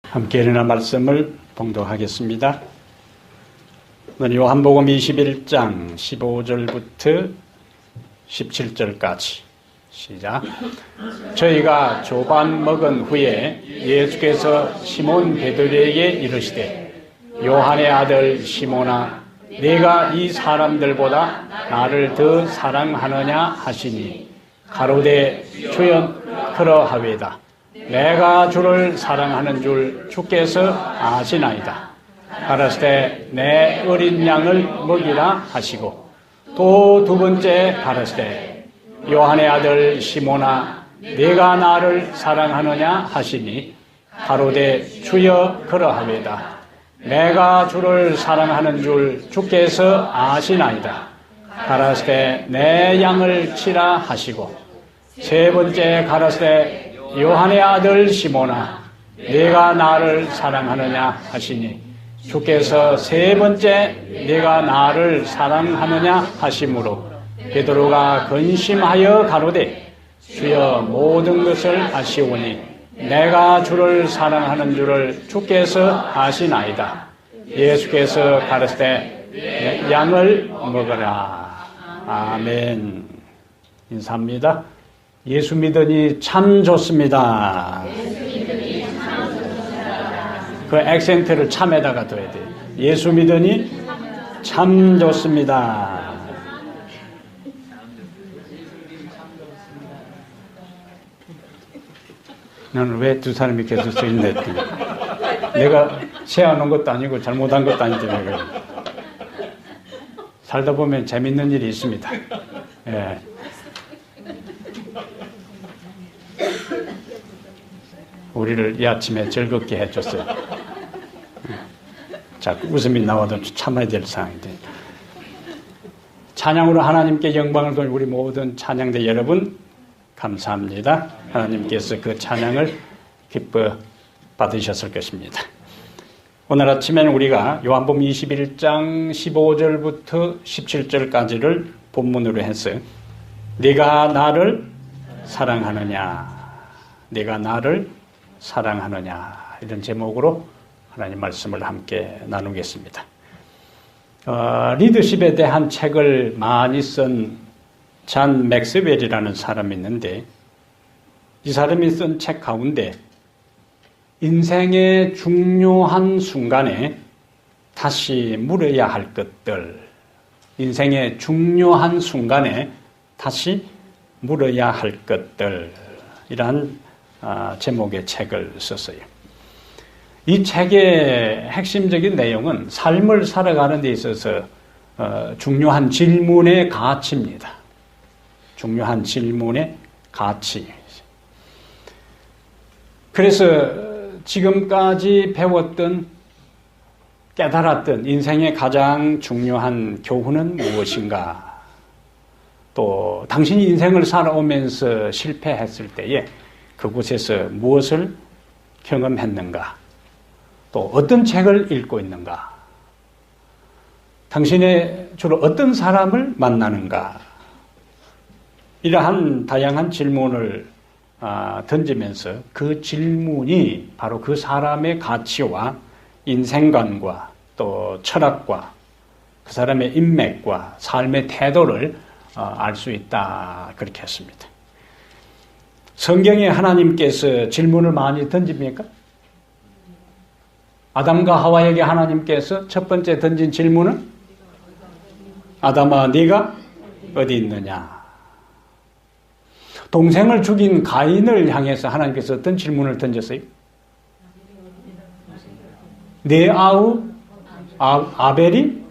함께 일어나 말씀을 봉독하겠습니다. 오늘 요한복음 21장 15절부터 17절까지 시작. 저희가 조반 먹은 후에 예수께서 시몬 베드로에게 이르시되 요한의 아들 시몬아 네가 이 사람들보다 나를 더 사랑하느냐 하시니 가로되 주여 그러하외다. 내가 주를 사랑하는 줄 주께서 아시나이다. 가라사대 내 어린 양을 먹이라 하시고 또 두 번째 가라사대 요한의 아들 시몬아 네가 나를 사랑하느냐 하시니 가로되 주여 그러하외다. 내가 주를 사랑하는 줄 주께서 아시나이다. 가라사대 내 양을 치라 하시고 세 번째 가라사대 요한의 아들 시몬아 네가 나를 사랑하느냐 하시니 주께서 세 번째 네가 나를 사랑하느냐 하심으로 베드로가 근심하여 가로되 주여 모든 것을 아시오니 내가 주를 사랑하는 줄을 주께서 아시나이다. 예수께서 가르치되 양을 먹어라. 아멘. 인사합니다. 예수 믿으니 참 좋습니다. 그 액센트를 참에다가 둬야 돼요. 예수 믿으니 참 좋습니다. 나는 왜 두 사람이 계속 서 있는데 내가 세워놓은 것도 아니고 잘못한 것도 아닌데 살다 보면 재밌는 일이 있습니다. 예. 우리를 이 아침에 즐겁게 해줬어요. 자꾸 웃음이 나와도 참아야 될 상황인데 찬양으로 하나님께 영광을 돌린 우리 모든 찬양대 여러분 감사합니다. 하나님께서 그 찬양을 기뻐 받으셨을 것입니다. 오늘 아침에는 우리가 요한복음 21장 15절부터 17절까지를 본문으로 해서 네가 나를 사랑하느냐 네가 나를 사랑하느냐 이런 제목으로 하나님 말씀을 함께 나누겠습니다. 리더십에 대한 책을 많이 쓴 잔 맥스웰이라는 사람이 있는데 이 사람이 쓴 책 가운데 인생의 중요한 순간에 다시 물어야 할 것들 인생의 중요한 순간에 다시 물어야 할 것들 이란 제목의 책을 썼어요. 이 책의 핵심적인 내용은 삶을 살아가는 데 있어서 중요한 질문의 가치입니다. 중요한 질문의 가치. 그래서 지금까지 배웠던 깨달았던 인생의 가장 중요한 교훈은 무엇인가? 또 당신이 인생을 살아오면서 실패했을 때에 그곳에서 무엇을 경험했는가? 또 어떤 책을 읽고 있는가? 당신의 주로 어떤 사람을 만나는가? 이러한 다양한 질문을 던지면서 그 질문이 바로 그 사람의 가치와 인생관과 또 철학과 그 사람의 인맥과 삶의 태도를 알 수 있다 그렇게 했습니다. 성경에 하나님께서 질문을 많이 던집니까? 아담과 하와에게 하나님께서 첫 번째 던진 질문은 아담아 네가 어디 있느냐? 동생을 죽인 가인을 향해서 하나님께서 어떤 질문을 던졌어요? 내 아우 아벨이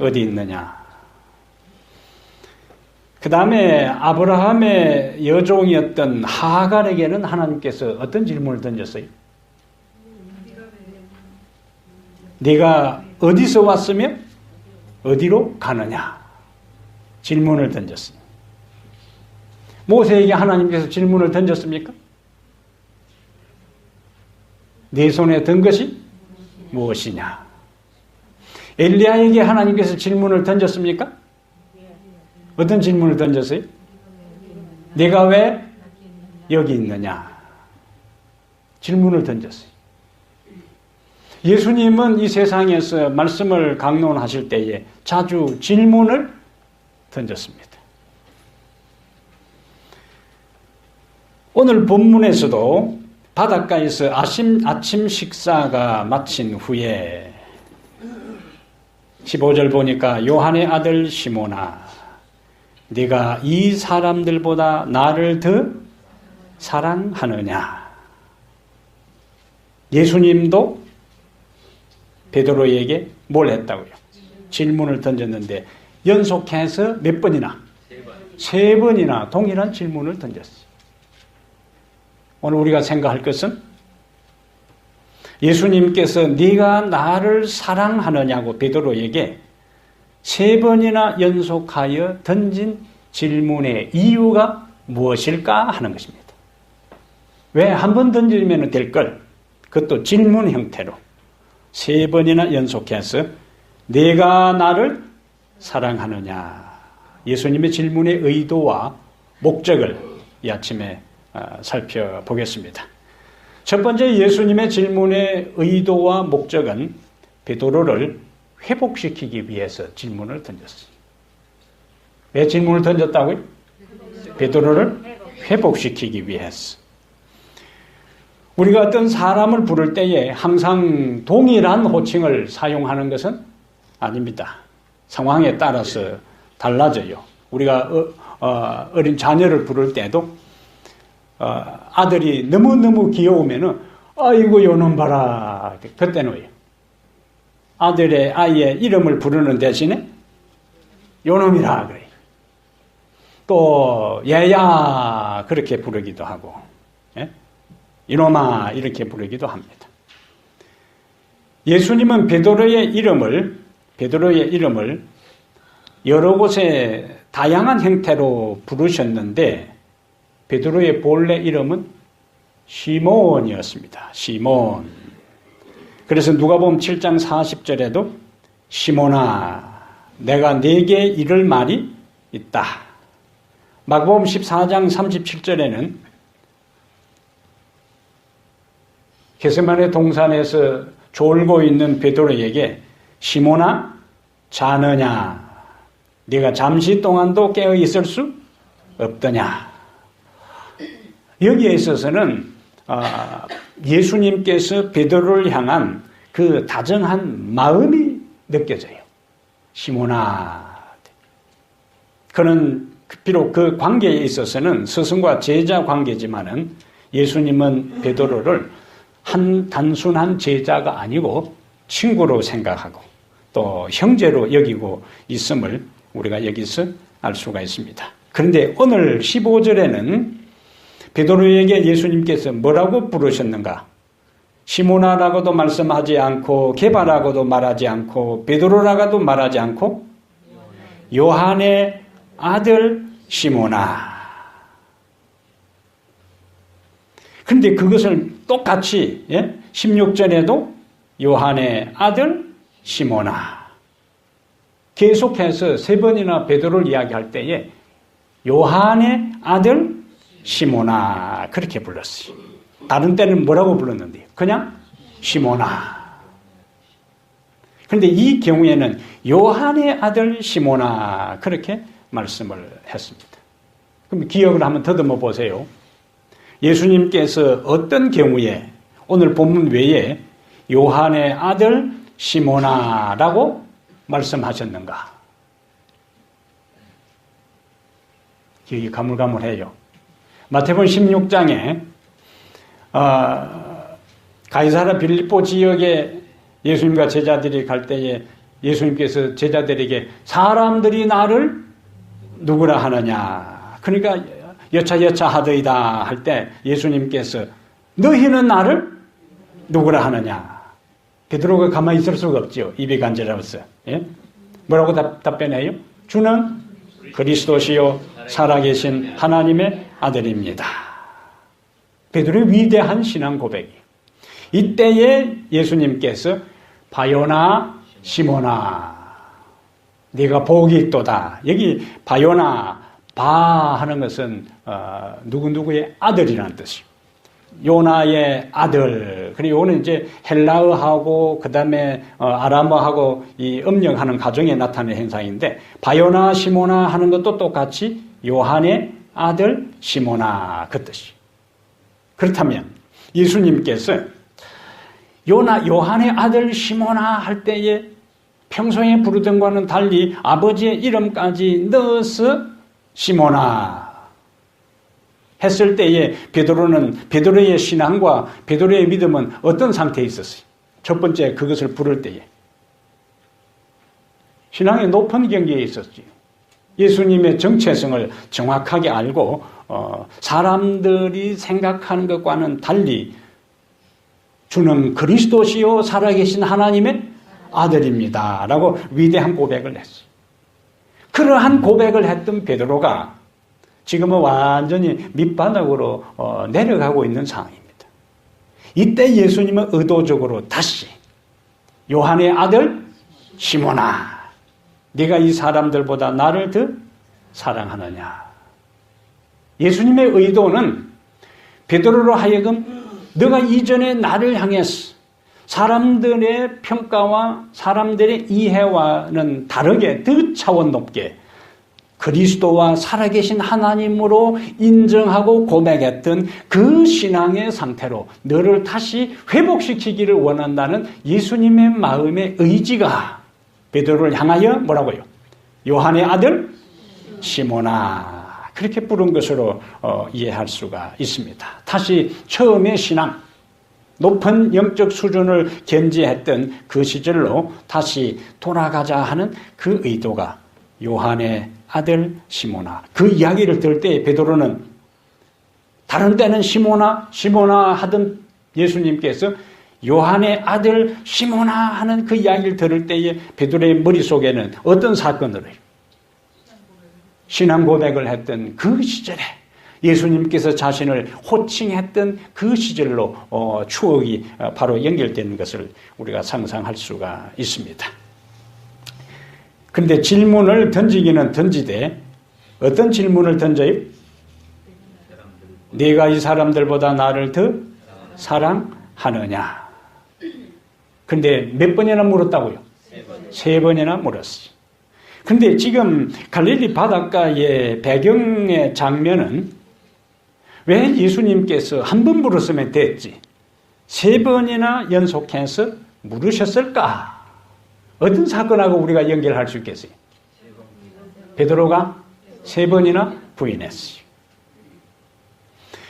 어디 있느냐? 그 다음에 아브라함의 여종이었던 하갈에게는 하나님께서 어떤 질문을 던졌어요? 네가 어디서 왔으며 어디로 가느냐? 질문을 던졌어요. 모세에게 하나님께서 질문을 던졌습니까? 네 손에 든 것이 무엇이냐? 엘리야에게 하나님께서 질문을 던졌습니까? 어떤 질문을 던졌어요? 네가 왜 여기 있느냐? 질문을 던졌어요. 예수님은 이 세상에서 말씀을 강론하실 때에 자주 질문을 던졌습니다. 오늘 본문에서도 바닷가에서 아침 식사가 마친 후에 15절 보니까 요한의 아들 시몬아, 네가 이 사람들보다 나를 더 사랑하느냐? 예수님도 베드로에게 뭘 했다고요? 질문을 던졌는데 연속해서 몇 번이나? 세 번이나 동일한 질문을 던졌어요. 오늘 우리가 생각할 것은 예수님께서 네가 나를 사랑하느냐고 베드로에게 세 번이나 연속하여 던진 질문의 이유가 무엇일까 하는 것입니다. 왜 한 번 던지면 될 걸, 그것도 질문 형태로 세 번이나 연속해서 네가 나를 사랑하느냐, 예수님의 질문의 의도와 목적을 이 아침에 살펴보겠습니다. 첫 번째 예수님의 질문의 의도와 목적은 베드로를 회복시키기 위해서 질문을 던졌어요. 왜 질문을 던졌다고요? 베드로를 회복시키기 위해서. 우리가 어떤 사람을 부를 때에 항상 동일한 호칭을 사용하는 것은 아닙니다. 상황에 따라서 달라져요. 우리가 어린 자녀를 부를 때도 아들이 너무너무 귀여우면은 아이고 요놈 봐라 그때는 아이의 이름을 부르는 대신에 요놈이라 그래요. 또 얘야 그렇게 부르기도 하고, 예? 이놈아 이렇게 부르기도 합니다. 예수님은 베드로의 이름을 여러 곳에 다양한 형태로 부르셨는데 베드로의 본래 이름은 시몬이었습니다. 시몬. 그래서 누가복음 7장 40절에도 시몬아 내가 네게 이를 말이 있다. 마가복음 14장 37절에는 겟세마네 동산에서 졸고 있는 베드로에게 시몬아 자느냐? 네가 잠시 동안도 깨어 있을 수 없더냐? 여기에 있어서는 예수님께서 베드로를 향한 그 다정한 마음이 느껴져요. 시몬아. 그는 비록 그 관계에 있어서는 스승과 제자 관계지만은 예수님은 베드로를 한 단순한 제자가 아니고 친구로 생각하고 또 형제로 여기고 있음을 우리가 여기서 알 수가 있습니다. 그런데 오늘 15절에는 베드로에게 예수님께서 뭐라고 부르셨는가? 시몬아라고도 말씀하지 않고 게바라고도 말하지 않고 베드로라고도 말하지 않고 요한의 아들 시몬아. 그런데 그것을 똑같이 16절에도 요한의 아들 시몬아. 계속해서 세 번이나 베드로를 이야기할 때에 요한의 아들 시몬아 그렇게 불렀어요. 다른 때는 뭐라고 불렀는데요? 그냥 시몬아. 그런데 이 경우에는 요한의 아들 시몬아 그렇게 말씀을 했습니다. 그럼 기억을 한번 더듬어 보세요. 예수님께서 어떤 경우에 오늘 본문 외에 요한의 아들 시몬아라고 말씀하셨는가? 기억이 가물가물해요. 마태복음 16장에 가이사랴 빌립보 지역에 예수님과 제자들이 갈 때에 예수님께서 제자들에게 사람들이 나를 누구라 하느냐. 그러니까 여차 하더이다 할 때 예수님께서 너희는 나를 누구라 하느냐. 베드로가 가만히 있을 수가 없죠. 입이 간지러워서. 예? 뭐라고 답변해요? 주는 그리스도시요 살아계신 하나님의 아들입니다. 베드로의 위대한 신앙 고백이. 이때에 예수님께서 바요나 시몬아 네가 복이 있도다. 여기 바요나 바 하는 것은 누구누구의 아들이라는 뜻이에요. 요나의 아들, 그리고 요는 이제 헬라어하고 그 다음에 아람어하고 이 음력하는 가정에 나타나는 현상인데, 바요나 시모나 하는 것도 똑같이 요한의 아들 시모나 그 뜻이. 그렇다면 예수님께서 요한의 아들 시모나 할 때에 평소에 부르던 것과는 달리 아버지의 이름까지 넣어서 시모나 했을 때에 베드로의 신앙과 베드로의 믿음은 어떤 상태에 있었어요? 첫 번째, 그것을 부를 때에 신앙의 높은 경계에 있었지요. 예수님의 정체성을 정확하게 알고 사람들이 생각하는 것과는 달리 주는 그리스도시요 살아계신 하나님의 아들입니다 라고 위대한 고백을 했어요. 그러한 고백을 했던 베드로가 지금은 완전히 밑바닥으로 내려가고 있는 상황입니다. 이때 예수님은 의도적으로 다시 요한의 아들 시몬아, 네가 이 사람들보다 나를 더 사랑하느냐. 예수님의 의도는 베드로로 하여금 너가 이전에 나를 향해서 사람들의 평가와 사람들의 이해와는 다르게 더 차원 높게 그리스도와 살아계신 하나님으로 인정하고 고백했던 그 신앙의 상태로 너를 다시 회복시키기를 원한다는 예수님의 마음의 의지가 베드로를 향하여 뭐라고요? 요한의 아들 시모나, 그렇게 부른 것으로 이해할 수가 있습니다. 다시 처음의 신앙, 높은 영적 수준을 견지했던 그 시절로 다시 돌아가자 하는 그 의도가 요한의 아들 시모나. 그 이야기를 들을 때 베드로는 다른 때는 시모나 하던 예수님께서 요한의 아들 시모나 하는 그 이야기를 들을 때에 베드로의 머릿속에는 어떤 사건으로 신앙 고백을 했던 그 시절에 예수님께서 자신을 호칭했던 그 시절로 추억이 바로 연결되는 것을 우리가 상상할 수가 있습니다. 그런데 질문을 던지기는 던지되 어떤 질문을 던져요? 네가 이 사람들보다 나를 더 사랑하느냐? 그런데 몇 번이나 물었다고요? 세 번이나 물었어요. 그런데 지금 갈릴리 바닷가의 배경의 장면은 왜 예수님께서 한 번 물었으면 됐지 세 번이나 연속해서 물으셨을까? 어떤 사건하고 우리가 연결할 수 있겠어요? 베드로가 세 번이나 부인했어요.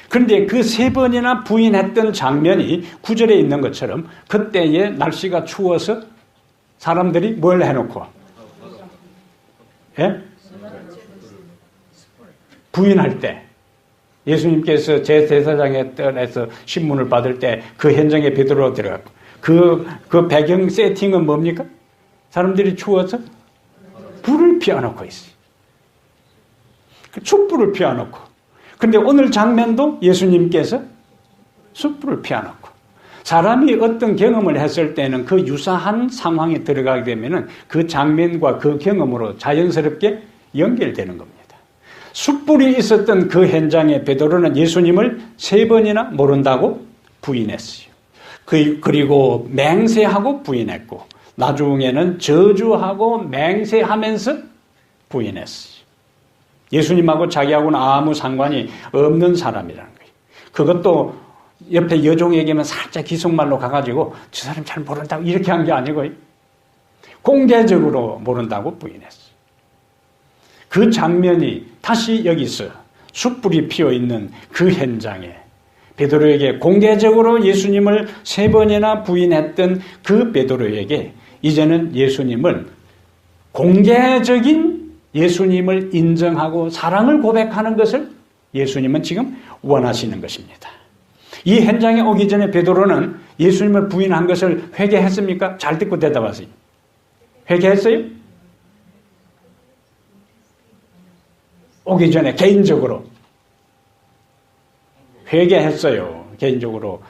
그런데 그 세 번이나 부인했던 장면이 9절에 있는 것처럼 그때의 날씨가 추워서 사람들이 뭘 해놓고 부인할 때 예수님께서 제사장의 뜰에서 신문을 받을 때 그 현장에 베드로가 들어갔고 그 배경 세팅은 뭡니까? 사람들이 추워서 불을 피워놓고 있어요. 촛불을 피워놓고. 그런데 오늘 장면도 예수님께서 숯불을 피워놓고. 사람이 어떤 경험을 했을 때는 그 유사한 상황에 들어가게 되면 그 장면과 그 경험으로 자연스럽게 연결되는 겁니다. 숯불이 있었던 그 현장에 베드로는 예수님을 세 번이나 모른다고 부인했어요. 그리고 맹세하고 부인했고 나중에는 저주하고 맹세하면서 부인했어요. 예수님하고 자기하고는 아무 상관이 없는 사람이라는 거예요. 그것도 옆에 여종에게만 살짝 기속말로 가가지고 저 사람 잘 모른다고 이렇게 한 게 아니고 공개적으로 모른다고 부인했어요. 그 장면이 다시 여기서 숯불이 피어있는 그 현장에 베드로에게 공개적으로 예수님을 세 번이나 부인했던 그 베드로에게 이제는 예수님을 공개적인 예수님을 인정하고 사랑을 고백하는 것을 예수님은 지금 원하시는 것입니다. 이 현장에 오기 전에 베드로는 예수님을 부인한 것을 회개했습니까? 잘 듣고 대답하세요. 회개했어요? 오기 전에 개인적으로 회개했어요. 개인적으로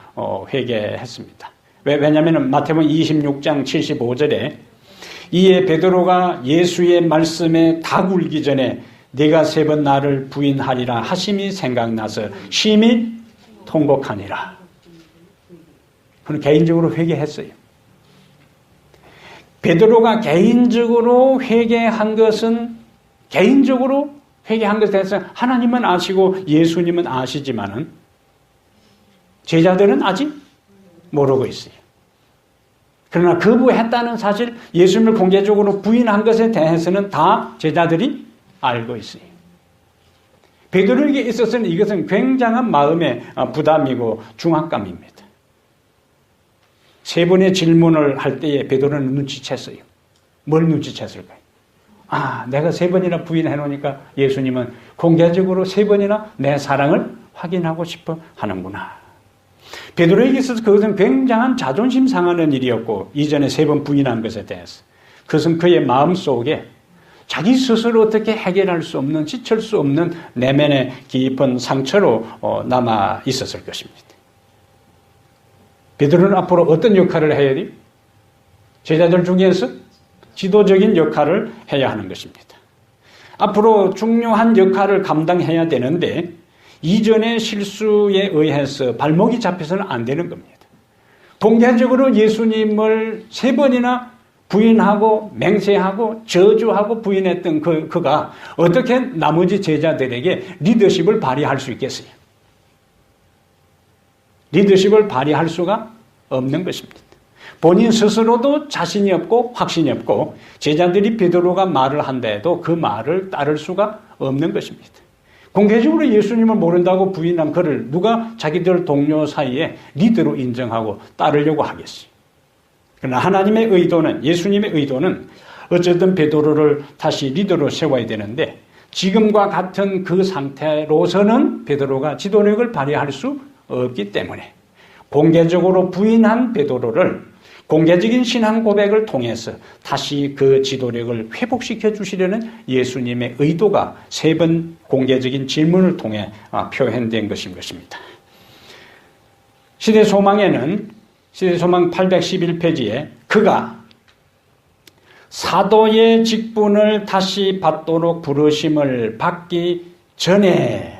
회개했습니다. 왜냐하면 마태복음 26장 75절에 이에 베드로가 예수의 말씀에 다 굴기 전에 네가 세 번 나를 부인하리라 하심이 생각나서 심히 통곡하니라. 그는 개인적으로 회개했어요. 베드로가 개인적으로 회개한 것은 하나님은 아시고 예수님은 아시지만은 제자들은 아직 모르고 있어요. 그러나 거부했다는 사실, 예수님을 공개적으로 부인한 것에 대해서는 다 제자들이 알고 있어요. 베드로에게 있어서는 이것은 굉장한 마음의 부담이고 중압감입니다. 세 번의 질문을 할 때에 베드로는 눈치챘어요. 뭘 눈치챘을까요? 내가 세 번이나 부인해 놓으니까 예수님은 공개적으로 세 번이나 내 사랑을 확인하고 싶어 하는구나. 베드로에게 있어서 그것은 굉장한 자존심 상하는 일이었고, 이전에 세 번 부인한 것에 대해서 그것은 그의 마음속에 자기 스스로 어떻게 해결할 수 없는, 지칠 수 없는 내면의 깊은 상처로 남아 있었을 것입니다. 베드로는 앞으로 어떤 역할을 해야 돼요? 제자들 중에서 지도적인 역할을 해야 하는 것입니다. 앞으로 중요한 역할을 감당해야 되는데 이전의 실수에 의해서 발목이 잡혀서는 안 되는 겁니다. 공개적으로 예수님을 세 번이나 부인하고 맹세하고 저주하고 부인했던 그가 어떻게 나머지 제자들에게 리더십을 발휘할 수 있겠어요? 리더십을 발휘할 수가 없는 것입니다. 본인 스스로도 자신이 없고 확신이 없고 제자들이 베드로가 말을 한데도 그 말을 따를 수가 없는 것입니다. 공개적으로 예수님을 모른다고 부인한 그를 누가 자기들 동료 사이에 리더로 인정하고 따르려고 하겠어요. 그러나 하나님의 의도는, 예수님의 의도는 어쨌든 베드로를 다시 리더로 세워야 되는데 지금과 같은 그 상태로서는 베드로가 지도력을 발휘할 수 없기 때문에 공개적으로 부인한 베드로를 공개적인 신앙 고백을 통해서 다시 그 지도력을 회복시켜 주시려는 예수님의 의도가 세 번 공개적인 질문을 통해 표현된 것인 것입니다. 시대소망에는 시대소망 811페이지에 그가 사도의 직분을 다시 받도록 부르심을 받기 전에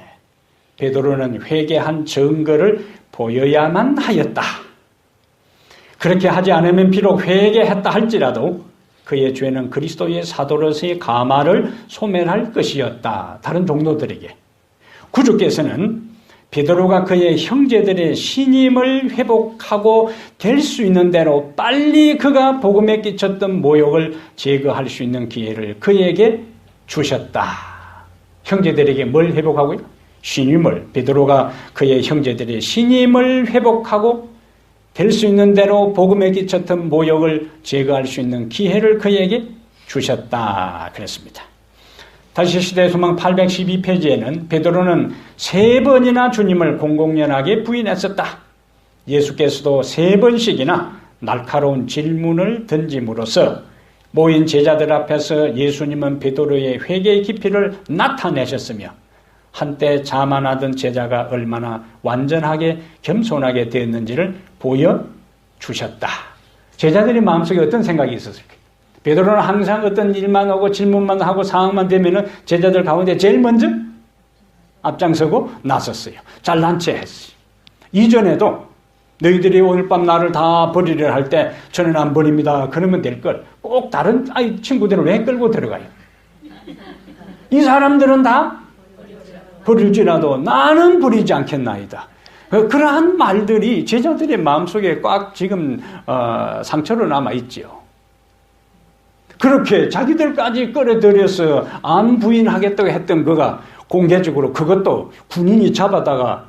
베드로는 회개한 증거를 보여야만 하였다. 그렇게 하지 않으면 비록 회개했다 할지라도 그의 죄는 그리스도의 사도로서의 가마를 소멸할 것이었다. 다른 종도들에게. 구주께서는 베드로가 그의 형제들의 신임을 회복하고 될 수 있는 대로 빨리 그가 복음에 끼쳤던 모욕을 제거할 수 있는 기회를 그에게 주셨다. 형제들에게 뭘 회복하고요? 신임을. 베드로가 그의 형제들의 신임을 회복하고 될 수 있는 대로 복음에 끼쳤던 모욕을 제거할 수 있는 기회를 그에게 주셨다 그랬습니다. 다시 시대소망 812페이지에는 베드로는 세 번이나 주님을 공공연하게 부인했었다. 예수께서도 세 번씩이나 날카로운 질문을 던짐으로써 모인 제자들 앞에서 예수님은 베드로의 회개의 깊이를 나타내셨으며 한때 자만하던 제자가 얼마나 완전하게 겸손하게 되었는지를 보여주셨다. 제자들의 마음속에 어떤 생각이 있었을까요? 베드로는 항상 어떤 일만 오고 질문만 하고 상황만 되면은 제자들 가운데 제일 먼저 앞장서고 나섰어요. 잘난 체 했어요. 이전에도 너희들이 오늘 밤 나를 다 버리려 할 때 저는 안 버립니다. 그러면 될 걸. 꼭 다른 친구들을 왜 끌고 들어가요? 이 사람들은 다 버릴지라도 나는 버리지 않겠나이다. 그러한 말들이 제자들의 마음속에 꽉 지금 상처로 남아있지요. 그렇게 자기들까지 끌어들여서 안 부인하겠다고 했던 그가 공개적으로 그것도 군인이 잡아다가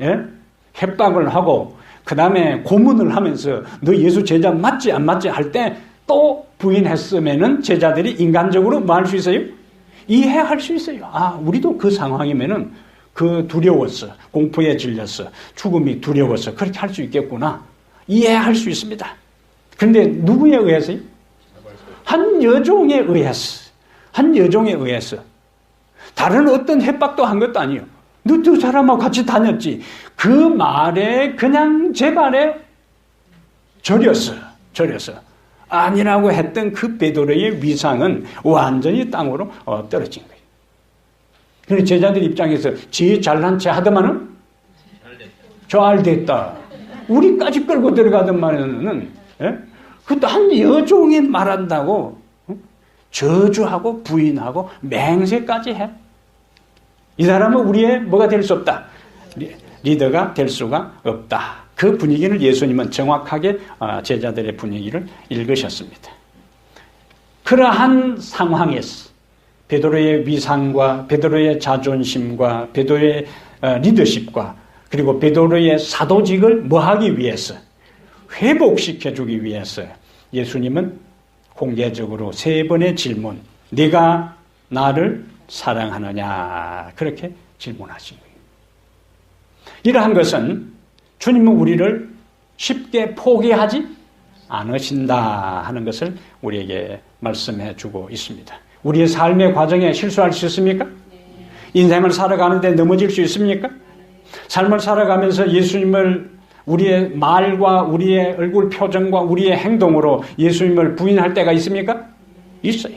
협박을 하고 그 다음에 고문을 하면서 너 예수 제자 맞지 안 맞지 할 때 또 부인했으면은 제자들이 인간적으로 뭐 할 수 있어요? 이해할 수 있어요. 우리도 그 상황이면은 그 두려웠어. 공포에 질렸어. 죽음이 두려웠어. 그렇게 할 수 있겠구나. 이해할 수 있습니다. 그런데 누구에 의해서요? 한 여종에 의해서. 한 여종에 의해서. 다른 어떤 협박도 한 것도 아니에요. 너 두 사람하고 같이 다녔지. 그 말에 그냥 제발에 절였어. 아니라고 했던 그 베드로의 위상은 완전히 땅으로 떨어진 거예요. 그래서 제자들 입장에서 지 잘난 체 하더만은 저 알 됐다. 우리까지 끌고 들어가더만은, 예? 그것도 한 여종이 말한다고 저주하고 부인하고 맹세까지 해. 이 사람은 우리의 뭐가 될 수 없다. 리더가 될 수가 없다. 그 분위기를 예수님은 정확하게 제자들의 분위기를 읽으셨습니다. 그러한 상황에서 베드로의 위상과 베드로의 자존심과 베드로의 리더십과 그리고 베드로의 사도직을 뭐하기 위해서 회복시켜주기 위해서 예수님은 공개적으로 3번의 질문, 네가 나를 사랑하느냐 그렇게 질문하신 거예요. 이러한 것은 주님은 우리를 쉽게 포기하지 않으신다 하는 것을 우리에게 말씀해 주고 있습니다. 우리의 삶의 과정에 실수할 수 있습니까? 인생을 살아가는데 넘어질 수 있습니까? 삶을 살아가면서 예수님을 우리의 말과 우리의 얼굴 표정과 우리의 행동으로 예수님을 부인할 때가 있습니까? 있어요.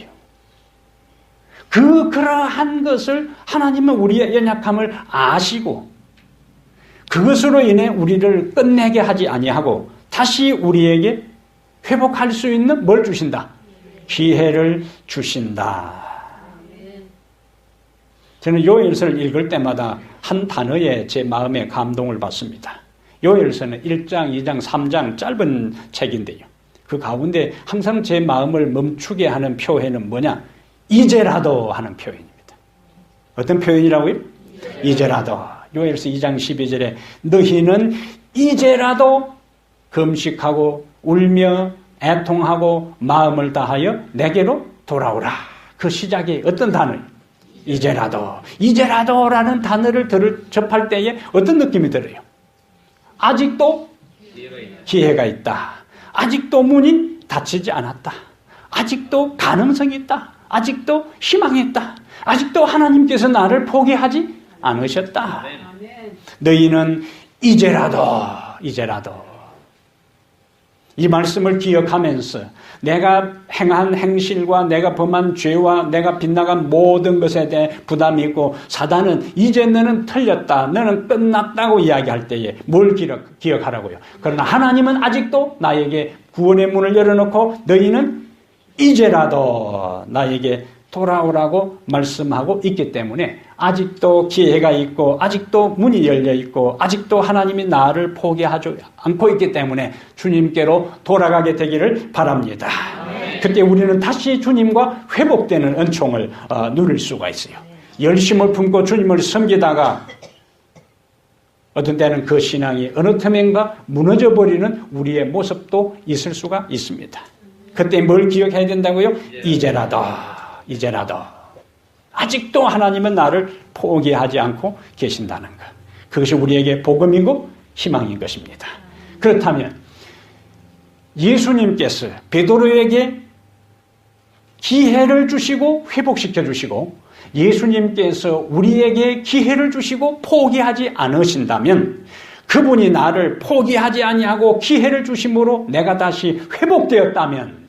그러한 것을 하나님은 우리의 연약함을 아시고 그것으로 인해 우리를 끝내게 하지 아니하고 다시 우리에게 회복할 수 있는 뭘 주신다? 기회를 주신다. 저는 요엘서를 읽을 때마다 한 단어에 제 마음에 감동을 받습니다. 요엘서는 1장, 2장, 3장 짧은 책인데요. 그 가운데 항상 제 마음을 멈추게 하는 표현은 뭐냐? 이제라도 하는 표현입니다. 어떤 표현이라고요? 이제라도. 요엘서 2장 12절에 너희는 이제라도 금식하고 울며 애통하고 마음을 다하여 내게로 돌아오라. 그 시작이 어떤 단어예요? 이제라도. 이제라도라는 단어를 접할 때에 어떤 느낌이 들어요? 아직도 기회가 있다. 아직도 문이 닫히지 않았다. 아직도 가능성이 있다. 아직도 희망이 있다. 아직도 하나님께서 나를 포기하지 않으셨다. 너희는 이제라도 이 말씀을 기억하면서 내가 행한 행실과 내가 범한 죄와 내가 빗나간 모든 것에 대해 부담이 있고 사단은 이제 너는 틀렸다, 너는 끝났다고 이야기할 때에 뭘 기억하라고요? 그러나 하나님은 아직도 나에게 구원의 문을 열어놓고 너희는 이제라도 나에게 돌아오라고 말씀하고 있기 때문에 아직도 기회가 있고 아직도 문이 열려 있고 아직도 하나님이 나를 포기하지 않고 있기 때문에 주님께로 돌아가게 되기를 바랍니다. 그때 우리는 다시 주님과 회복되는 은총을 누릴 수가 있어요. 열심을 품고 주님을 섬기다가 어떤 때는 그 신앙이 어느 틈엔가 무너져버리는 우리의 모습도 있을 수가 있습니다. 그때 뭘 기억해야 된다고요? 이제라도 아직도 하나님은 나를 포기하지 않고 계신다는 것. 그것이 우리에게 복음이고 희망인 것입니다. 그렇다면 예수님께서 베드로에게 기회를 주시고 회복시켜 주시고 예수님께서 우리에게 기회를 주시고 포기하지 않으신다면 그분이 나를 포기하지 아니하고 기회를 주심으로 내가 다시 회복되었다면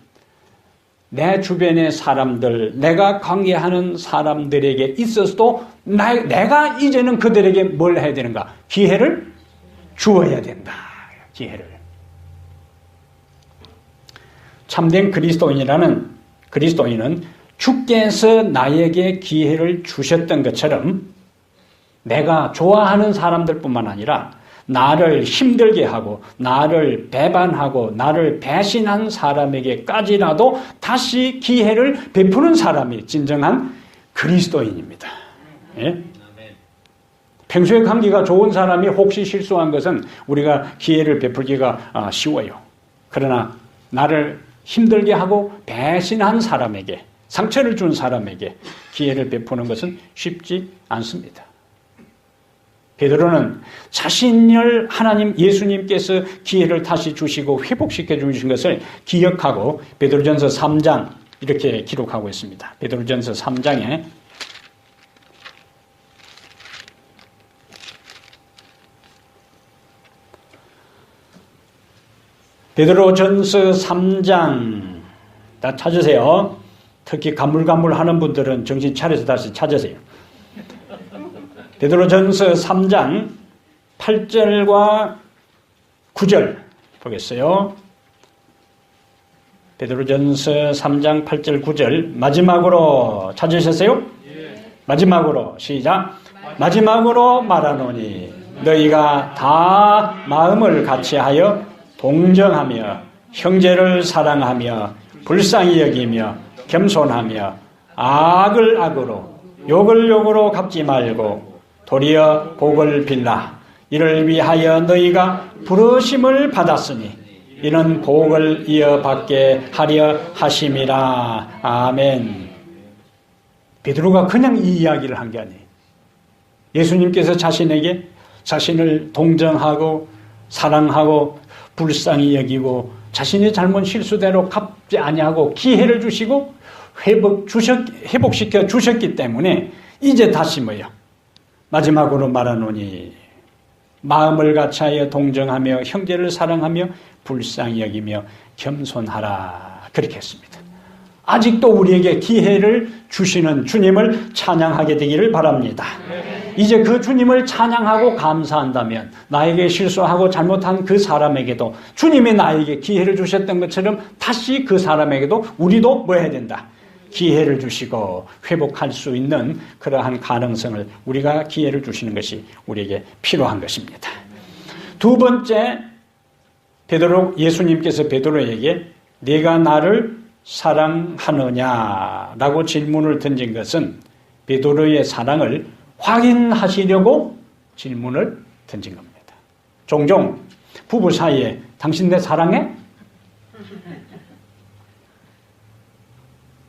내 주변의 사람들, 내가 관계하는 사람들에게 있어서도 내가 이제는 그들에게 뭘 해야 되는가? 기회를 주어야 된다. 기회를. 참된 그리스도인은 주께서 나에게 기회를 주셨던 것처럼 내가 좋아하는 사람들뿐만 아니라 나를 힘들게 하고 나를 배반하고 나를 배신한 사람에게까지라도 다시 기회를 베푸는 사람이 진정한 그리스도인입니다. 예? 평소에 관계가 좋은 사람이 혹시 실수한 것은 우리가 기회를 베풀기가 쉬워요. 그러나 나를 힘들게 하고 배신한 사람에게 상처를 준 사람에게 기회를 베푸는 것은 쉽지 않습니다. 베드로는 자신을 하나님 예수님께서 기회를 다시 주시고 회복시켜 주신 것을 기억하고 베드로전서 3장 이렇게 기록하고 있습니다. 베드로전서 3장에 베드로전서 3장 다 찾으세요. 특히 가물가물하는 분들은 정신 차려서 다시 찾으세요. 베드로전서 3장 8절과 9절 보겠어요. 베드로전서 3장 8절 9절 마지막으로 찾으셨어요? 마지막으로 시작. 마지막으로 말하노니 너희가 다 마음을 같이하여 동정하며 형제를 사랑하며 불쌍히 여기며 겸손하며 악을 악으로 욕을 욕으로 갚지 말고 도리어 복을 빌라. 이를 위하여 너희가 부르심을 받았으니 이는 복을 이어받게 하려 하심이라. 아멘. 베드로가 그냥 이 이야기를 한 게 아니에요. 예수님께서 자신에게 자신을 동정하고 사랑하고 불쌍히 여기고 자신의 잘못 실수대로 갚지 아니하고 기회를 주시고 회복시켜 주셨기 때문에 이제 다시 뭐요? 마지막으로 말하노니 마음을 같이하여 동정하며 형제를 사랑하며 불쌍히 여기며 겸손하라. 그렇게 했습니다. 아직도 우리에게 기회를 주시는 주님을 찬양하게 되기를 바랍니다. 이제 그 주님을 찬양하고 감사한다면 나에게 실수하고 잘못한 그 사람에게도 주님이 나에게 기회를 주셨던 것처럼 다시 그 사람에게도 우리도 뭐 해야 된다? 기회를 주시고 회복할 수 있는 그러한 가능성을 우리가 기회를 주시는 것이 우리에게 필요한 것입니다. 두 번째, 예수님께서 베드로에게 네가 나를 사랑하느냐라고 질문을 던진 것은 베드로의 사랑을 확인하시려고 질문을 던진 겁니다. 종종 부부 사이에 당신 내 사랑해?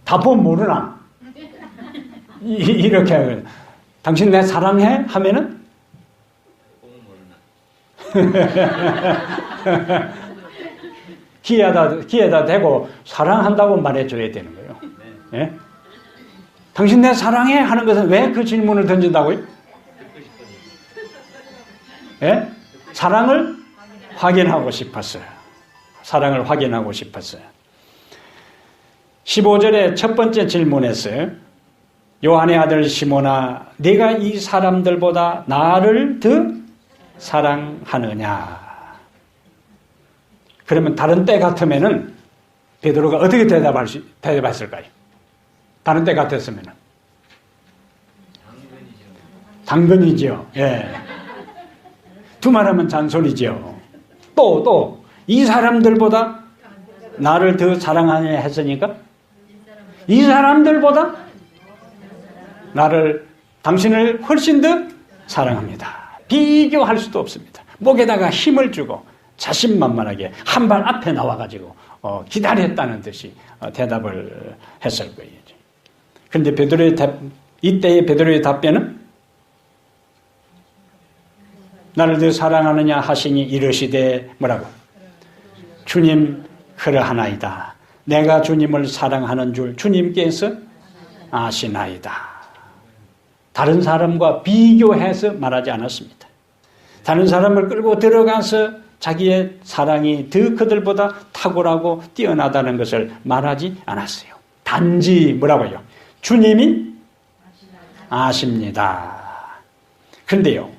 답은 모르나? 이렇게 하면 당신 내 사랑해? 하면은 기회다 대고 사랑한다고 말해줘야 되는 거예요. 예? 당신 내 사랑해? 하는 것은 왜 그 질문을 던진다고요? 예? 사랑을 확인하고 싶었어요. 사랑을 확인하고 싶었어요. 15절의 첫 번째 질문에서 요한의 아들 시몬아 네가 이 사람들보다 나를 더 사랑하느냐. 그러면 다른 때 같으면은 베드로가 어떻게 대답했을까요? 다른 때 같았으면은 당근이죠. 예. 두말하면 잔소리죠. 또 이 사람들보다 나를 더 사랑하냐 했으니까 이 사람들보다 당신을 훨씬 더 사랑합니다. 비교할 수도 없습니다. 목에다가 힘을 주고 자신만만하게 한 발 앞에 나와가지고 기다렸다는 듯이 대답을 했을 거예요. 그런데 이때의 베드로의 답변은 나를 더 사랑하느냐 하시니 이르시되 뭐라고? 주님 그러하나이다. 내가 주님을 사랑하는 줄 주님께서 아시나이다. 다른 사람과 비교해서 말하지 않았습니다. 다른 사람을 끌고 들어가서 자기의 사랑이 더 그들보다 탁월하고 뛰어나다는 것을 말하지 않았어요. 단지 뭐라고요? 주님이 아십니다. 그런데요,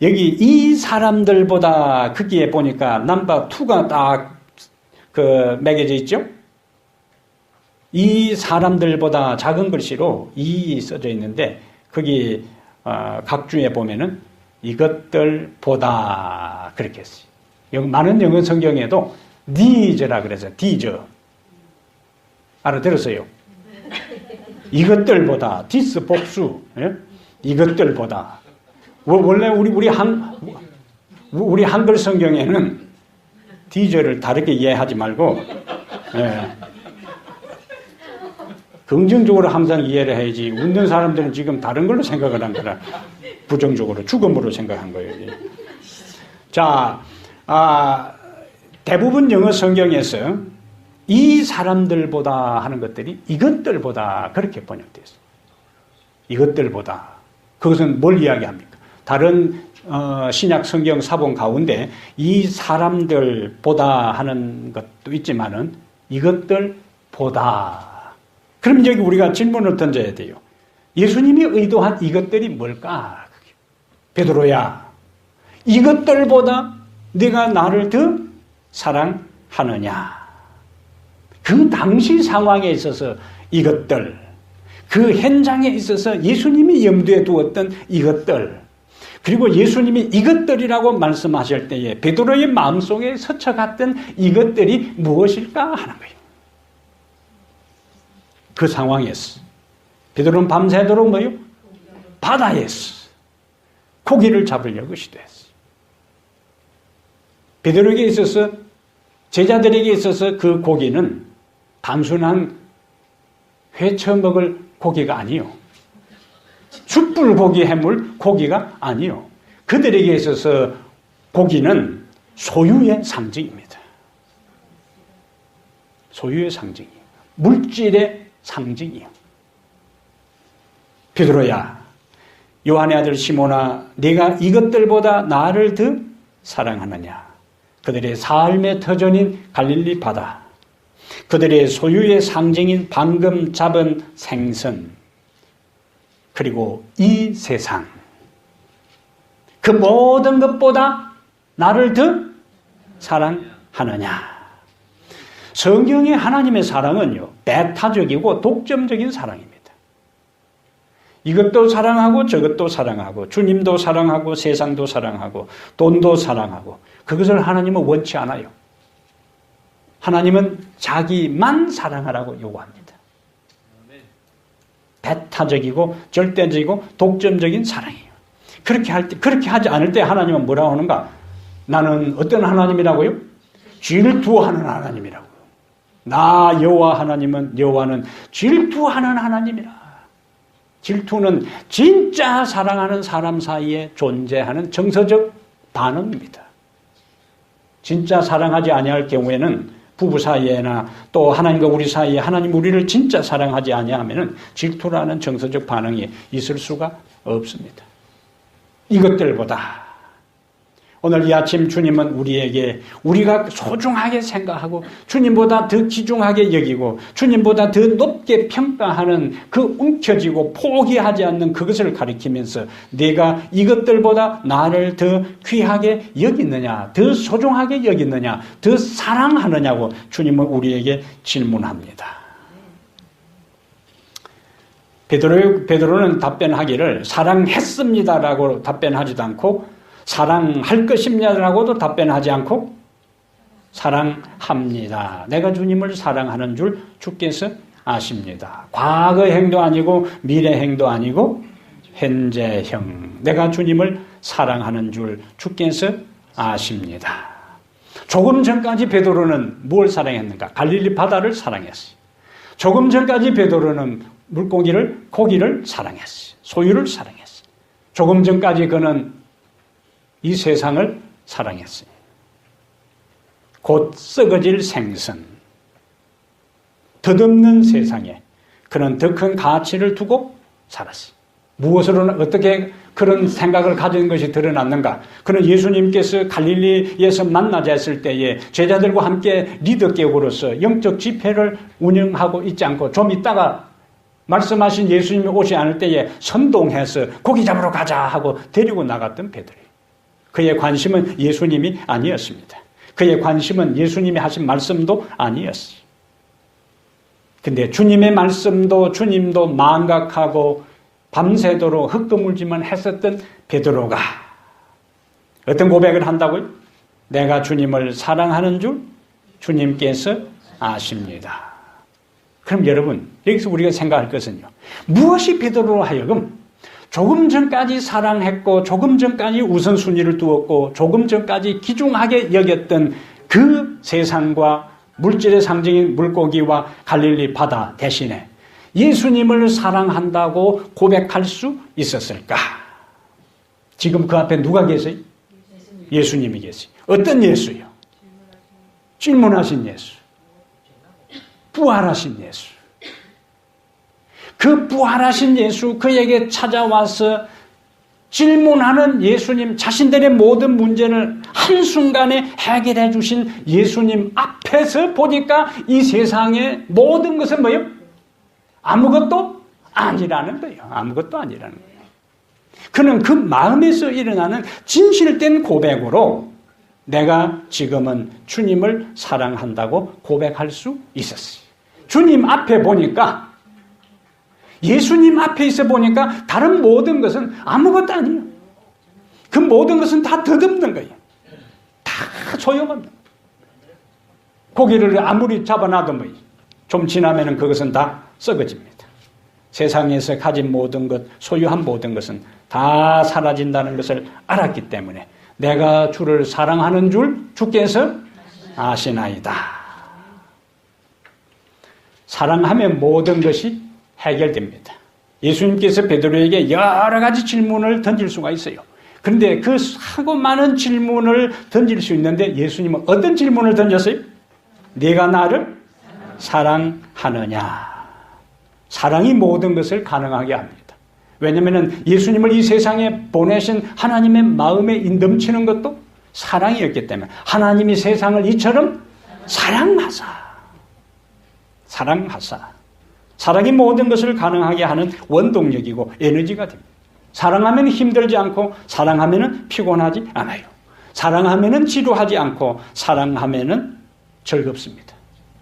여기 이 사람들보다 거기에 보니까 넘버 2가 딱 매겨져 있죠? 이 사람들보다 작은 글씨로 이 써져 있는데 거기 각주에 보면은 이것들보다 그렇게 했어요. 많은 영어 성경에도 these라 그래서 these 알아들었어요? 이것들보다 this 복수, 예? 이것들보다 원래 우리 한글 성경에는 these를 다르게 이해하지 말고 예. 긍정적으로 항상 이해를 해야지. 웃는 사람들은 지금 다른 걸로 생각을 한 거라. 부정적으로 죽음으로 생각한 거예요. 자, 대부분 영어 성경에서 이 사람들보다 하는 것들이 이것들보다 그렇게 번역되어 있어요. 이것들보다. 그것은 뭘 이야기합니까? 다른 신약 성경 사본 가운데 이 사람들보다 하는 것도 있지만은 이것들보다. 그럼 여기 우리가 질문을 던져야 돼요. 예수님이 의도한 이것들이 뭘까? 베드로야, 이것들보다 네가 나를 더 사랑하느냐. 그 당시 상황에 있어서 이것들, 그 현장에 있어서 예수님이 염두에 두었던 이것들, 그리고 예수님이 이것들이라고 말씀하실 때에 베드로의 마음속에 스쳐갔던 이것들이 무엇일까 하는 거예요. 그 상황에서 베드로는 밤새도록 뭐요? 바다에서 고기를 잡으려고 시도했어요. 베드로에게 있어서, 제자들에게 있어서 그 고기는 단순한 회쳐 먹을 고기가 아니요. 숯불고기 해물 고기가 아니요. 그들에게 있어서 고기는 소유의 상징입니다. 소유의 상징이에요. 물질의 상징이에요. 베드로야, 요한의 아들 시몬아, 네가 이것들보다 나를 더 사랑하느냐. 그들의 삶의 터전인 갈릴리 바다, 그들의 소유의 상징인 방금 잡은 생선, 그리고 이 세상, 그 모든 것보다 나를 더 사랑하느냐. 성경의 하나님의 사랑은요, 배타적이고 독점적인 사랑입니다. 이것도 사랑하고 저것도 사랑하고 주님도 사랑하고 세상도 사랑하고 돈도 사랑하고, 그것을 하나님은 원치 않아요. 하나님은 자기만 사랑하라고 요구합니다. 배타적이고 절대적이고 독점적인 사랑이에요. 그렇게 하지 않을 때 하나님은 뭐라고 하는가? 나는 어떤 하나님이라고요? 질투하는 하나님이라고. 나 여호와 하나님은, 여호와는 질투하는 하나님이라. 질투는 진짜 사랑하는 사람 사이에 존재하는 정서적 반응입니다. 진짜 사랑하지 아니할 경우에는 부부 사이에나 또 하나님과 우리 사이에, 하나님 우리를 진짜 사랑하지 아니하면은 질투라는 정서적 반응이 있을 수가 없습니다. 이것들보다 오늘 이 아침 주님은 우리에게, 우리가 소중하게 생각하고 주님보다 더 귀중하게 여기고 주님보다 더 높게 평가하는 그 움켜쥐고 포기하지 않는 그것을 가리키면서 내가 이것들보다 나를 더 귀하게 여기느냐, 더 소중하게 여기느냐, 더 사랑하느냐고 주님은 우리에게 질문합니다. 베드로는 답변하기를 사랑했습니다라고 답변하지도 않고 사랑할 것입니다라고도 답변하지 않고 사랑합니다. 내가 주님을 사랑하는 줄 주께서 아십니다. 과거형도 아니고 미래형도 아니고 현재형. 내가 주님을 사랑하는 줄 주께서 아십니다. 조금 전까지 베드로는 뭘 사랑했는가? 갈릴리 바다를 사랑했어요. 조금 전까지 베드로는 고기를 사랑했어요. 소유를 사랑했어요. 조금 전까지 그는 이 세상을 사랑했어요. 곧 썩어질 생선, 덧없는 세상에 그는 더 큰 가치를 두고 살았어요. 무엇으로는 어떻게 그런 생각을 가진 것이 드러났는가? 그는 예수님께서 갈릴리에서 만나자 했을 때에 제자들과 함께 리더격으로서 영적 집회를 운영하고 있지 않고 좀 있다가 말씀하신 예수님이 오지 않을 때에 선동해서 고기 잡으러 가자 하고 데리고 나갔던 베드로예요. 그의 관심은 예수님이 아니었습니다. 그의 관심은 예수님이 하신 말씀도 아니었어요. 근데 주님의 말씀도 주님도 망각하고 밤새도록 흙그물질만 했었던 베드로가 어떤 고백을 한다고요? 내가 주님을 사랑하는 줄 주님께서 아십니다. 그럼 여러분, 여기서 우리가 생각할 것은요, 무엇이 베드로로 하여금 조금 전까지 사랑했고 조금 전까지 우선순위를 두었고 조금 전까지 귀중하게 여겼던 그 세상과 물질의 상징인 물고기와 갈릴리 바다 대신에 예수님을 사랑한다고 고백할 수 있었을까? 지금 그 앞에 누가 계세요? 예수님이 계세요. 어떤 예수요? 질문하신 예수. 부활하신 예수. 그 부활하신 예수, 그에게 찾아와서 질문하는 예수님, 자신들의 모든 문제를 한순간에 해결해 주신 예수님 앞에서 보니까 이 세상의 모든 것은 뭐예요? 아무것도 아니라는 거예요. 아무것도 아니라는 거예요. 그는 그 마음에서 일어나는 진실된 고백으로 내가 지금은 주님을 사랑한다고 고백할 수 있었어요. 주님 앞에 보니까, 예수님 앞에 있어 보니까 다른 모든 것은 아무것도 아니에요. 그 모든 것은 다 덧없는 거예요. 다 소용없는 거예요. 고기를 아무리 잡아놔도 좀 지나면 그것은 다 썩어집니다. 세상에서 가진 모든 것, 소유한 모든 것은 다 사라진다는 것을 알았기 때문에 내가 주를 사랑하는 줄 주께서 아시나이다. 사랑하면 모든 것이 해결됩니다. 예수님께서 베드로에게 여러 가지 질문을 던질 수가 있어요. 그런데 그 하고 많은 질문을 던질 수 있는데 예수님은 어떤 질문을 던졌어요? 네가 나를 사랑하느냐? 사랑이 모든 것을 가능하게 합니다. 왜냐하면 예수님을 이 세상에 보내신 하나님의 마음에 넘치는 것도 사랑이었기 때문에 하나님이 세상을 이처럼 사랑하사. 사랑이 모든 것을 가능하게 하는 원동력이고 에너지가 됩니다. 사랑하면 힘들지 않고 사랑하면 피곤하지 않아요. 사랑하면 지루하지 않고 사랑하면 즐겁습니다.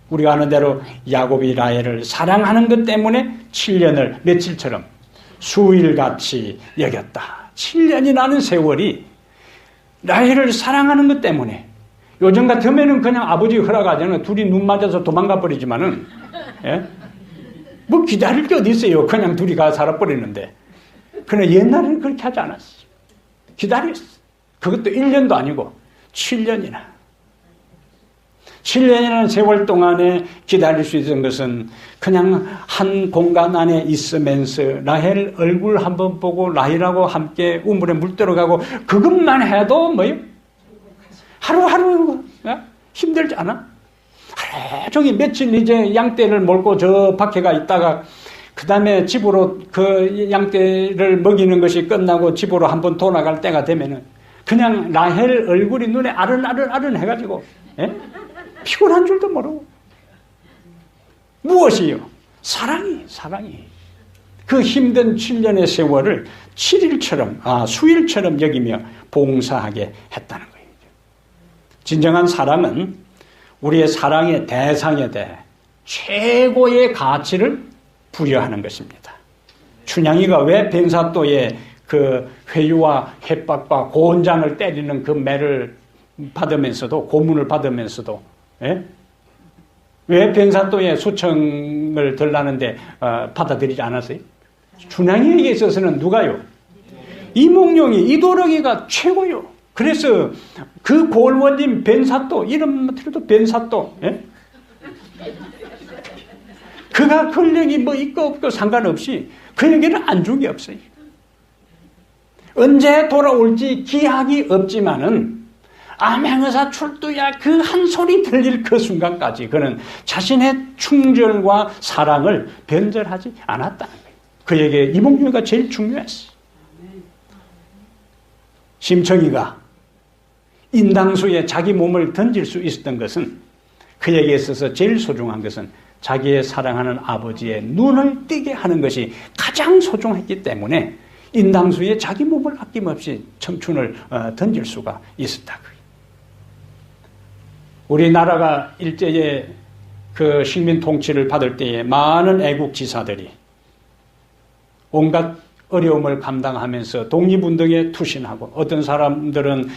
우리가 아는 대로 야곱이 라헬을 사랑하는 것 때문에 7년을 며칠처럼 수일같이 여겼다. 7년이라는 세월이 라헬을 사랑하는 것 때문에, 요즘 같으면 그냥 아버지 허락하잖아요. 둘이 눈 맞아서 도망가 버리지만은, 예? 뭐 기다릴 게 어디 있어요. 그냥 둘이 가 살아버리는데. 그러나 옛날에는 그렇게 하지 않았어요. 기다렸어. 그것도 1년도 아니고 7년이나. 7년이라는 세월 동안에 기다릴 수 있는 것은 그냥 한 공간 안에 있으면서 라헬 얼굴 한번 보고 라헬하고 함께 우물에 물 들어가고 그것만 해도 뭐요? 하루하루 힘들지 않아? 하루 종일 며칠 이제 양떼를 몰고 저 밖에 가 있다가 그 다음에 집으로 그 양떼를 먹이는 것이 끝나고 집으로 한번 돌아갈 때가 되면은 그냥 라헬 얼굴이 눈에 아른아른 해가지고, 예? 피곤한 줄도 모르고. 무엇이요? 사랑이. 그 힘든 7년의 세월을 7일처럼, 수일처럼 여기며 봉사하게 했다는 거예요. 진정한 사랑은 우리의 사랑의 대상에 대해 최고의 가치를 부여하는 것입니다. 춘향이가 왜 벤사또의 그 회유와 햇박과 고원장을 때리는 그 매를 받으면서도, 고문을 받으면서도, 예? 왜 벤사또의 수청을 들라는데 받아들이지 않았어요? 춘향이에게 있어서는 누가요? 이몽룡이, 이도록이가 최고요. 그래서 그 고원님 벤사또, 이름만 들어도 벤사또, 예? 그가 권력이 뭐 있고 없고 상관없이 그에게는 안중이 없어요. 언제 돌아올지 기약이 없지만은 암행의사 출두야 그 한 소리 들릴 그 순간까지 그는 자신의 충절과 사랑을 변절하지 않았다는 거예요. 그에게 이몽룡이가 제일 중요했어요. 심청이가 인당수에 자기 몸을 던질 수 있었던 것은, 그에게 있어서 제일 소중한 것은 자기의 사랑하는 아버지의 눈을 뜨게 하는 것이 가장 소중했기 때문에 인당수에 자기 몸을 아낌없이 청춘을 던질 수가 있었다. 우리나라가 일제의 그 식민 통치를 받을 때에 많은 애국 지사들이 온갖 어려움을 감당하면서 독립운동에 투신하고, 어떤 사람들은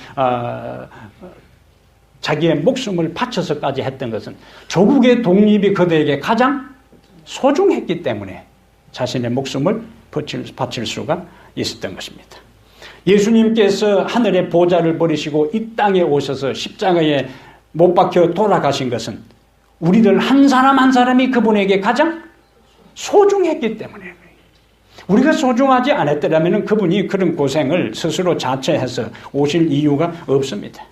자기의 목숨을 바쳐서까지 했던 것은 조국의 독립이 그들에게 가장 소중했기 때문에 자신의 목숨을 바칠 수가 있었던 것입니다. 예수님께서 하늘의 보좌를 버리시고 이 땅에 오셔서 십자가에 못 박혀 돌아가신 것은 우리들 한 사람 한 사람이 그분에게 가장 소중했기 때문에, 우리가 소중하지 않았더라면 그분이 그런 고생을 스스로 자처해서 오실 이유가 없습니다.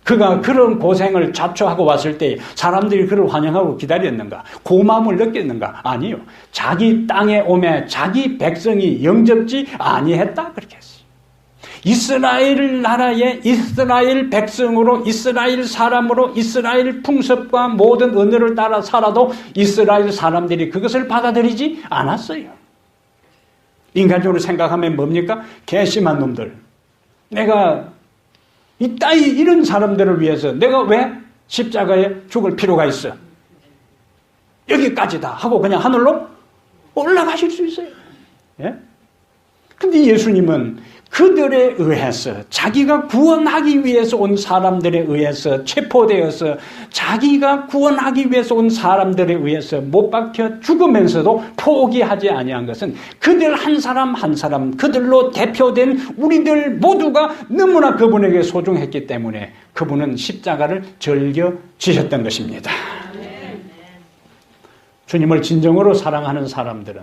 그가 그런 고생을 자처하고 왔을 때 사람들이 그를 환영하고 기다렸는가? 고마움을 느꼈는가? 아니요. 자기 땅에 오매 자기 백성이 영접지 아니했다 그렇게 했어요. 이스라엘 나라의 이스라엘 백성으로, 이스라엘 사람으로, 이스라엘 풍습과 모든 언어를 따라 살아도 이스라엘 사람들이 그것을 받아들이지 않았어요. 인간적으로 생각하면 뭡니까? 괘씸한 놈들. 내가 이런 사람들을 위해서 내가 왜 십자가에 죽을 필요가 있어? 여기까지다 하고 그냥 하늘로 올라가실 수 있어요. 예? 근데 예수님은 그들에 의해서 자기가 구원하기 위해서 온 사람들에 의해서 체포되어서 자기가 구원하기 위해서 온 사람들에 의해서 못 박혀 죽으면서도 포기하지 아니한 것은 그들 한 사람 한 사람 그들로 대표된 우리들 모두가 너무나 그분에게 소중했기 때문에 그분은 십자가를 즐겨 지셨던 것입니다. 주님을 진정으로 사랑하는 사람들은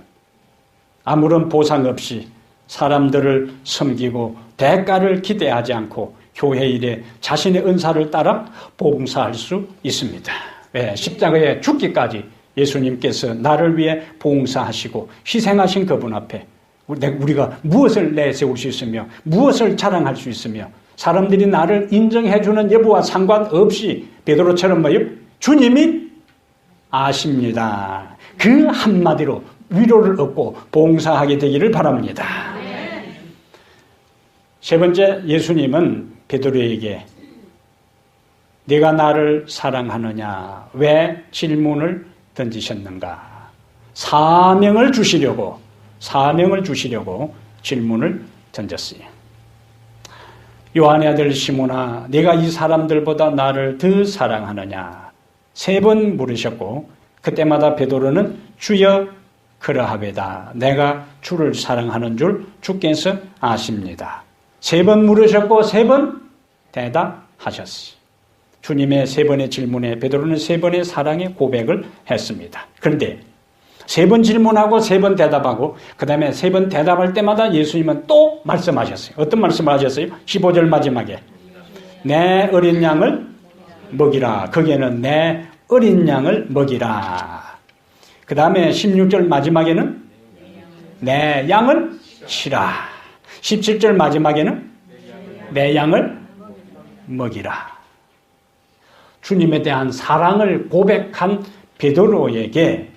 아무런 보상 없이 사람들을 섬기고 대가를 기대하지 않고 교회 일에 자신의 은사를 따라 봉사할 수 있습니다. 왜? 십자가에 죽기까지 예수님께서 나를 위해 봉사하시고 희생하신 그분 앞에 우리가 무엇을 내세울 수 있으며 무엇을 자랑할 수 있으며 사람들이 나를 인정해주는 여부와 상관없이 베드로처럼 뭐요? 주님이 아십니다. 그 한마디로 위로를 얻고 봉사하게 되기를 바랍니다. 세 번째, 예수님은 베드로에게 네가 나를 사랑하느냐 왜 질문을 던지셨는가? 사명을 주시려고 질문을 던졌어요. 요한의 아들 시몬아, 네가 이 사람들보다 나를 더 사랑하느냐? 3번 물으셨고 그때마다 베드로는 주여 그러하외다. 내가 주를 사랑하는 줄 주께서 아십니다. 3번 물으셨고 3번 대답하셨어요. 주님의 3번의 질문에 베드로는 3번의 사랑의 고백을 했습니다. 그런데 3번 질문하고 3번 대답하고 그 다음에 3번 대답할 때마다 예수님은 또 말씀하셨어요. 어떤 말씀을 하셨어요? 15절 마지막에 내 어린 양을 먹이라. 거기에는 내 어린 양을 먹이라. 그 다음에 16절 마지막에는 내 양을 치라. 17절 마지막에는 내 양을 먹이라. 주님에 대한 사랑을 고백한 베드로에게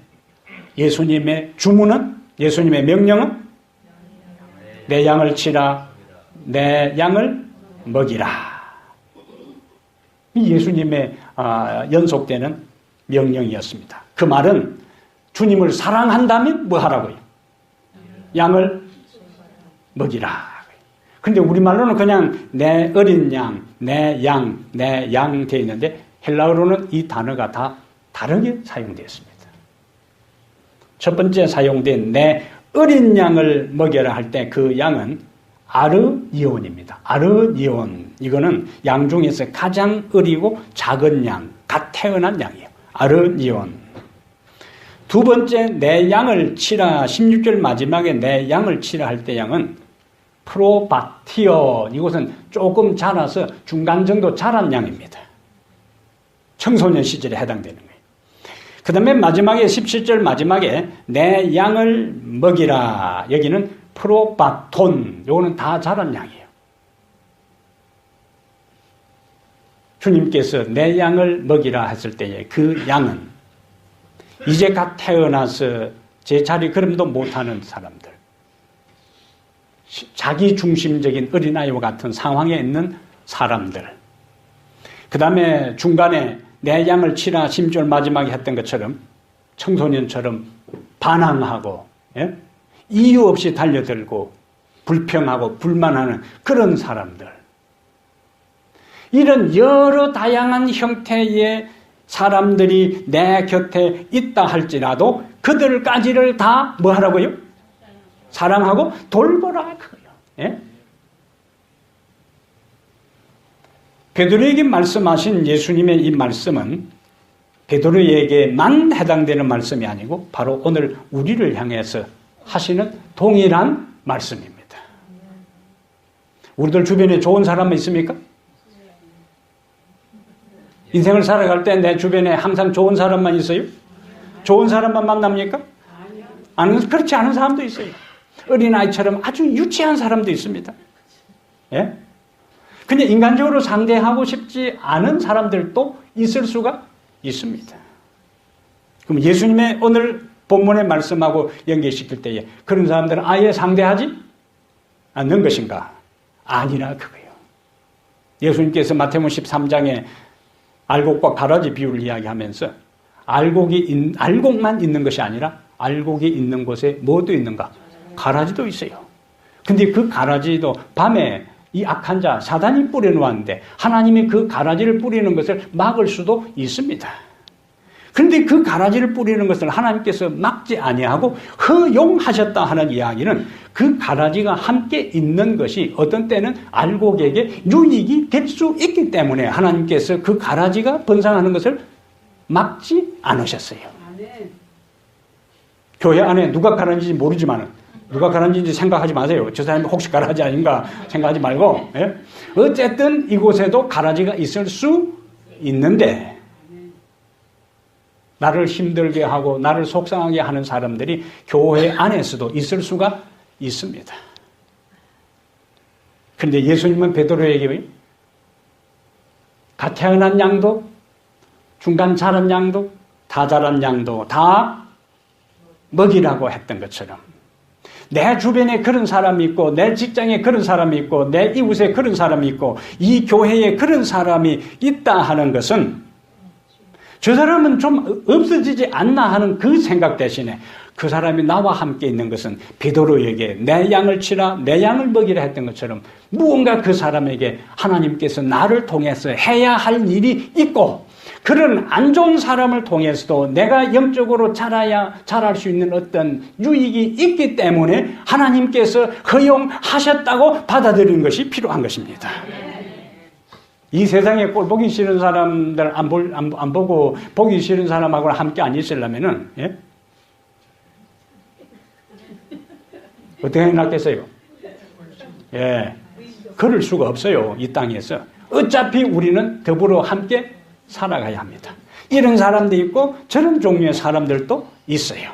예수님의 주문은, 예수님의 명령은 내 양을 치라, 내 양을 먹이라. 이 예수님의 연속되는 명령이었습니다. 그 말은 주님을 사랑한다면 뭐 하라고요? 양을 먹이라. 그런데 우리말로는 그냥 내 어린 양, 내 양 되어 있는데 헬라어로는 이 단어가 다 다르게 사용되었습니다. 첫 번째 사용된 내 어린 양을 먹여라 할 때 그 양은 아르니온입니다. 아르니온. 이거는 양 중에서 가장 어리고 작은 양, 갓 태어난 양이에요. 아르니온. 두 번째 내 양을 치라. 16절 마지막에 내 양을 치라 할 때 양은 프로바티온. 이것은 조금 자라서 중간 정도 자란 양입니다. 청소년 시절에 해당되는 거예요. 그 다음에 마지막에 17절 마지막에 내 양을 먹이라. 여기는 프로바톤. 요거는 다 자란 양이에요. 주님께서 내 양을 먹이라 했을 때에 그 양은 이제 갓 태어나서 제자리 걸음도 못하는 사람들, 자기 중심적인 어린아이와 같은 상황에 있는 사람들, 그 다음에 중간에 내 양을 치라 10절 마지막에 했던 것처럼 청소년처럼 반항하고, 예? 이유 없이 달려들고 불평하고 불만하는 그런 사람들, 이런 여러 다양한 형태의 사람들이 내 곁에 있다 할지라도 그들까지를 다 뭐 하라고요? 사랑하고 돌보라 그거요. 예? 베드로에게 말씀하신 예수님의 이 말씀은 베드로에게만 해당되는 말씀이 아니고 바로 오늘 우리를 향해서 하시는 동일한 말씀입니다. 우리들 주변에 좋은 사람은 있습니까? 인생을 살아갈 때 내 주변에 항상 좋은 사람만 있어요? 좋은 사람만 만납니까? 그렇지 않은 사람도 있어요. 어린아이처럼 아주 유치한 사람도 있습니다. 예? 그냥 인간적으로 상대하고 싶지 않은 사람들도 있을 수가 있습니다. 그럼 예수님의 오늘 본문의 말씀하고 연결시킬 때에 그런 사람들은 아예 상대하지 않는 것인가? 아니라 그거예요. 예수님께서 마태복음 13장에 알곡과 가라지 비유를 이야기하면서 알곡만 있는 것이 아니라 알곡이 있는 곳에 뭐도 있는가? 가라지도 있어요. 근데 그 가라지도 밤에 이 악한 자 사단이 뿌려놓았는데 하나님이 그 가라지를 뿌리는 것을 막을 수도 있습니다. 그런데 그 가라지를 뿌리는 것을 하나님께서 막지 아니하고 허용하셨다 하는 이야기는 그 가라지가 함께 있는 것이 어떤 때는 알곡에게 유익이 될 수 있기 때문에 하나님께서 그 가라지가 번성하는 것을 막지 않으셨어요. 교회 안에 누가 가라지인지 모르지만 누가 가라지인지 생각하지 마세요. 저 사람이 혹시 가라지 아닌가 생각하지 말고, 예? 어쨌든 이곳에도 가라지가 있을 수 있는데 나를 힘들게 하고 나를 속상하게 하는 사람들이 교회 안에서도 있을 수가 있습니다. 그런데 예수님은 베드로에게 갓 태어난 양도 중간 자란 양도 다 자란 양도 다 먹이라고 했던 것처럼 내 주변에 그런 사람이 있고 내 직장에 그런 사람이 있고 내 이웃에 그런 사람이 있고 이 교회에 그런 사람이 있다 하는 것은 저 사람은 좀 없어지지 않나 하는 그 생각 대신에 그 사람이 나와 함께 있는 것은 베드로에게 내 양을 치라 내 양을 먹이라 했던 것처럼 무언가 그 사람에게 하나님께서 나를 통해서 해야 할 일이 있고 그런 안 좋은 사람을 통해서도 내가 영적으로 자랄 수 있는 어떤 유익이 있기 때문에 하나님께서 허용하셨다고 받아들이는 것이 필요한 것입니다. 이 세상에 꼴 보기 싫은 사람들 안 보고 보기 싫은 사람하고 함께 안 있으려면은, 예? 어떻게 해놨겠어요? 예. 그럴 수가 없어요. 이 땅에서. 어차피 우리는 더불어 함께 살아가야 합니다. 이런 사람도 있고 저런 종류의 사람들도 있어요.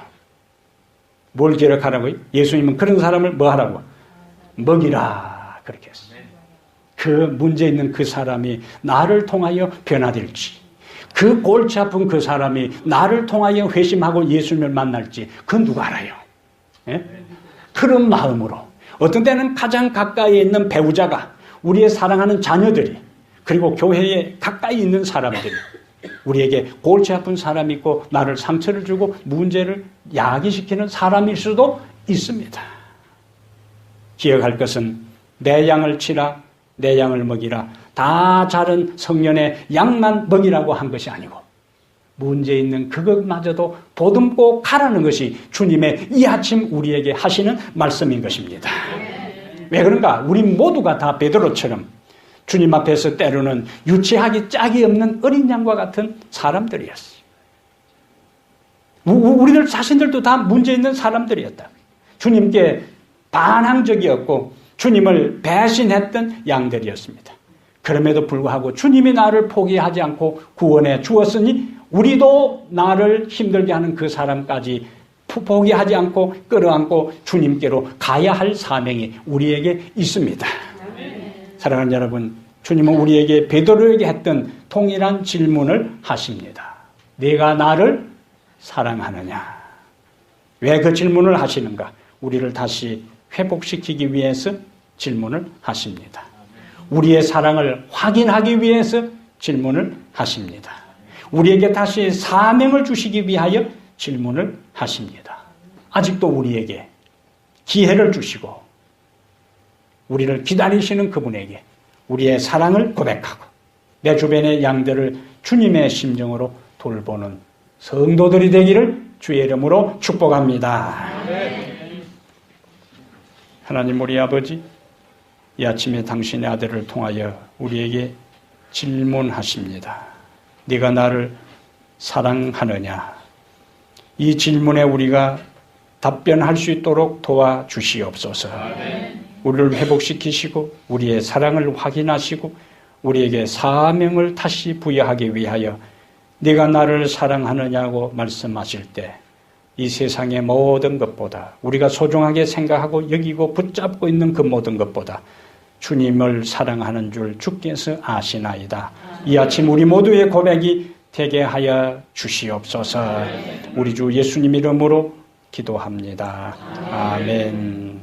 뭘 기록하라고요? 예수님은 그런 사람을 뭐 하라고? 먹이라 그렇게 했어요. 그 문제 있는 그 사람이 나를 통하여 변화될지 그 골치 아픈 그 사람이 나를 통하여 회심하고 예수님을 만날지 그건 누가 알아요? 예? 그런 마음으로 어떤 때는 가장 가까이 있는 배우자가 우리의 사랑하는 자녀들이 그리고 교회에 가까이 있는 사람들이 우리에게 골치 아픈 사람이 있고 나를 상처를 주고 문제를 야기시키는 사람일 수도 있습니다. 기억할 것은 내 양을 치라 내 양을 먹이라 다 자른 성년의 양만 먹이라고 한 것이 아니고 문제 있는 그것마저도 보듬고 가라는 것이 주님의 이 아침 우리에게 하시는 말씀인 것입니다. 왜 그런가? 우리 모두가 다 베드로처럼 주님 앞에서 때로는 유치하기 짝이 없는 어린 양과 같은 사람들이었어요. 우리들 자신들도 다 문제 있는 사람들이었다. 주님께 반항적이었고 주님을 배신했던 양들이었습니다. 그럼에도 불구하고 주님이 나를 포기하지 않고 구원해 주었으니 우리도 나를 힘들게 하는 그 사람까지 포기하지 않고 끌어안고 주님께로 가야 할 사명이 우리에게 있습니다. 사랑하는 여러분, 주님은 우리에게 베드로에게 했던 동일한 질문을 하십니다. 네가 나를 사랑하느냐? 왜 그 질문을 하시는가? 우리를 다시 회복시키기 위해서 질문을 하십니다. 우리의 사랑을 확인하기 위해서 질문을 하십니다. 우리에게 다시 사명을 주시기 위하여 질문을 하십니다. 아직도 우리에게 기회를 주시고 우리를 기다리시는 그분에게 우리의 사랑을 고백하고 내 주변의 양들을 주님의 심정으로 돌보는 성도들이 되기를 주의 이름으로 축복합니다. 하나님 우리 아버지, 이 아침에 당신의 아들을 통하여 우리에게 질문하십니다. 네가 나를 사랑하느냐? 이 질문에 우리가 답변할 수 있도록 도와주시옵소서. 우리를 회복시키시고 우리의 사랑을 확인하시고 우리에게 사명을 다시 부여하기 위하여 네가 나를 사랑하느냐고 말씀하실 때 이 세상의 모든 것보다 우리가 소중하게 생각하고 여기고 붙잡고 있는 그 모든 것보다 주님을 사랑하는 줄 주께서 아시나이다. 이 아침 우리 모두의 고백이 되게 하여 주시옵소서. 우리 주 예수님 이름으로 기도합니다. 아멘.